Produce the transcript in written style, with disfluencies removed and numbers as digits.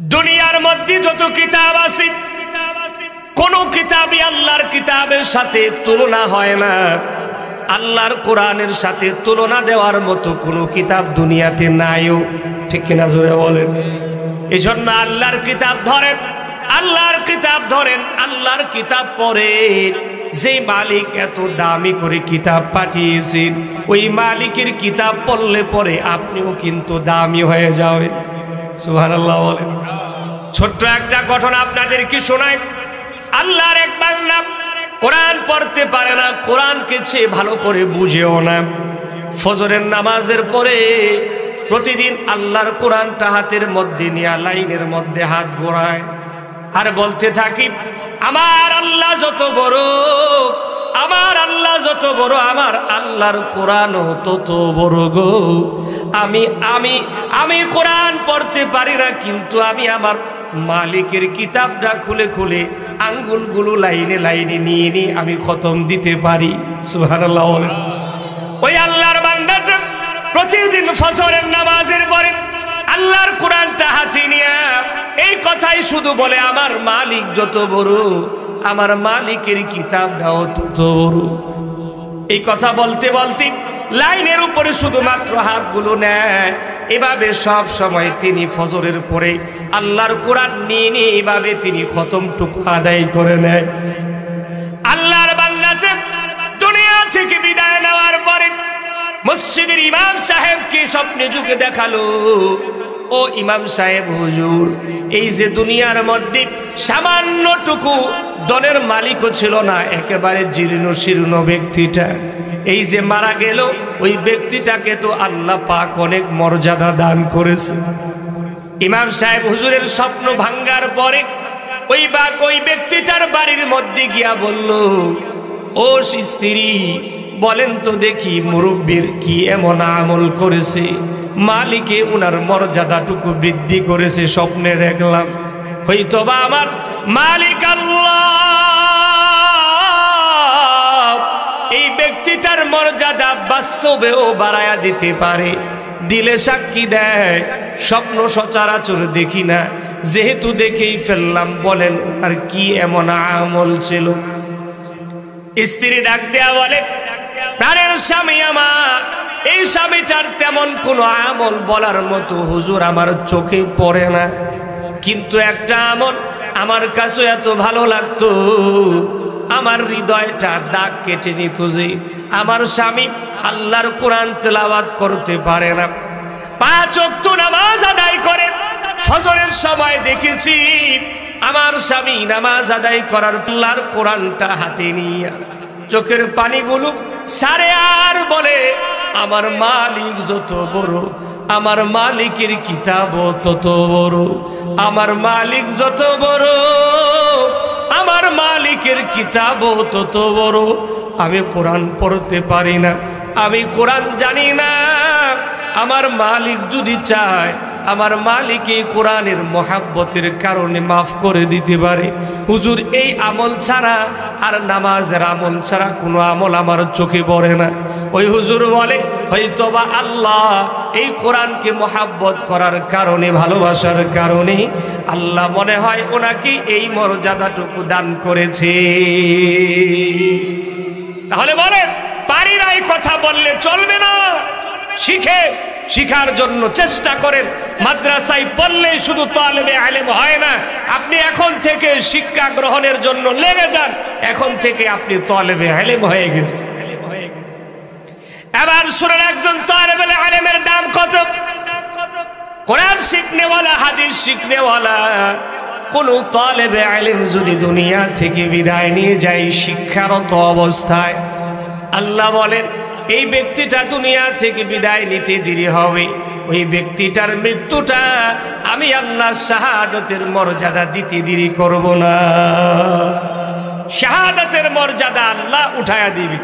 দুনিয়ার মধ্যে যত কিতাব আছে কোন কিতাবই আল্লাহর কিতাবের সাথে তুলনা হয় না। আল্লাহর কোরআনের সাথে তুলনা দেওয়ার মতো কোনো কিতাব দুনিয়াতে নাইও, ঠিক কিনা জোরে বলেন। এজন্য আল্লাহর কিতাব ধরেন, আল্লাহর কিতাব ধরেন, আল্লাহর কিতাব পড়েন। যে মালিক এত দামি করে কিতাব পাঠিয়েছেন ওই মালিকের কিতাব পড়লে পরে আপনিও কিন্তু দামি হয়ে যাবেন। সুবহানাল্লাহ বলেন। ছোট্ট একটা ঘটনা আপনাদেরকে শোনাই। আল্লাহর এক বান্দা কোরআন পড়তে পারে না, কোরআনকে সে ভালো করে বুঝেও না। ফজরের নামাজের পরে প্রতিদিন আল্লাহর কোরআনটা হাতের মধ্যে নিয়ে লাইনের মধ্যে হাত ঘোরায় আর বলতে থাকি, আমার আল্লাহ যত বড়, আমার আল্লাহ যত বড়, আমার আল্লাহর কোরআন তত বড় গো। আমি আমি আমি কোরআন পড়তে পারি না, কিন্তু আমি আমার মালিকের কিতাবটা খুলে খুলে আঙ্গুলগুলো লাইনে লাইনে নিয়ে নিয়ে আমি খতম দিতে পারি। সুবহানাল্লাহ বলেন। ওই আল্লাহর বান্দাটা প্রতিদিন ফজরের নামাজের পরে আল্লাহর কোরআনটা হাতে নিয়ে এই কথাই শুধু বলে, আমার মালিক যত বড়, আমার মালিকের কিতাবটাও তত বড়। এই কথা বলতে বলতে লাইনের উপরে শুধুমাত্র হাতগুলো নেয়। এভাবে সব সময় তিনি ফজরের পরে আল্লাহর কোরআন নিয়ে নিয়ে এভাবে তিনি খতমটুকু আদায় করে নেয়। আল্লাহর বান্দাটা দুনিয়া থেকে বিদায় নেওয়ার পরে মসজিদের ইমাম সাহেবকে স্বপ্নে যুগে দেখালো, ও ইমাম সাহেব হুজুর, এই যে দুনিয়ার মধ্যে সামান্যটুকু ধনের মালিকও ছিল না, একেবারে জীর্ণ শীর্ণ ব্যক্তিটা, এই যে মারা গেল, ওই ব্যক্তিটাকে তো আল্লাহ পাক অনেক মর্যাদা দান করেছে। ইমাম সাহেব হুজুরের স্বপ্ন ভাঙ্গার পরে ওই ব্যক্তিটার বাড়ির মধ্যে গিয়া বলল, ও স্ত্রী, বলেন তো দেখি মুরব্বীর কি এমন আমল করেছে মালিকে উনার মর্যাদাটুকু বৃদ্ধি করেছে, স্বপ্নে দেখলাম। হয়তোবা আমার মালিক আল্লাহ এই ব্যক্তিটার মর্যাদা বাস্তবেও বাড়ায়া দিতে পারে। দিলে সাক্ষী দেয়, স্বপ্ন সচরাচর দেখি না, যেহেতু দেখেই ফেললাম, বলেন আর কি এমন আমল ছিল। স্ত্রী ডাক দেয়া বলে, প্রাণের স্বামী আমার, এই স্বামীটার তেমন কোনো আমল বলার মতো হুজুর আমার চোখে পড়ে না, কিন্তু একটা আমল আমার কাছে এত ভালো লাগতো, আমার হৃদয়টা দাগ কেটে নিত যে আমার স্বামী আল্লাহর কোরআন তেলাওয়াত করতে পারে না, 5 ওয়াক্ত নামাজ আদায় করে। ফজরের সময় দেখেছি আমার স্বামী নামাজ আদায় করার আল্লাহর কোরআনটা হাতে নিয়ে চোখের পানিগুলো সারে আর বলে, আমার মালিক যত বড়, আমার মালিকের কিতাব তত বড়, আমার মালিক যত বড়, আমার মালিকের কিতাব তত বড়। আমি কোরআন পড়তে পারি না, আমি কোরআন জানি না, আমার মালিক যদি চায় আমার মালিক এই কোরআনের মহাব্বতের কারণে মাফ করে দিতে পারে। হুজুর এই আমল ছাড়া আর নামাজের আমল ছাড়া কোনো আমল আমার চোখে পড়ে না। ওই হুজুর বলে, হয়তোবা আল্লাহ এই কোরআনকে মহাব্বত করার কারণে, ভালোবাসার কারণে আল্লাহ মনে হয় ওনাকে এই মর্যাদাটুকু দান করেছে। তাহলে বলেন, পারি না এই কথা বললে চলবে না। শিখার জন্য চেষ্টা করেন। মাদ্রাসায় পড়লেই শুধু তালেবে আলেম হয় না, আপনি এখন থেকে শিক্ষা গ্রহণের জন্য লেগে যান, এখন থেকে আপনি তালেবে আলেম হয়ে গেছেন। এবার শুনেন, একজন তালেবে আলেমের দাম কত। কোরআন শিখনেওয়ালা, হাদিস শিখনেওয়ালা কোন তালেবে আলেম যদি দুনিয়া থেকে বিদায় নিয়ে যায় শিক্ষারত অবস্থায়, আল্লাহ বলেন এই ব্যক্তিটা দুনিয়া থেকে বিদায় নিতে দেরি হবে, ওই ব্যক্তিটার মৃত্যুটা আমি আল্লাহ শাহাদাতের মর্যাদা দিতে দেরি করব না। শাহাদাতের মর্যাদা আল্লাহ উঠায়া দিবে।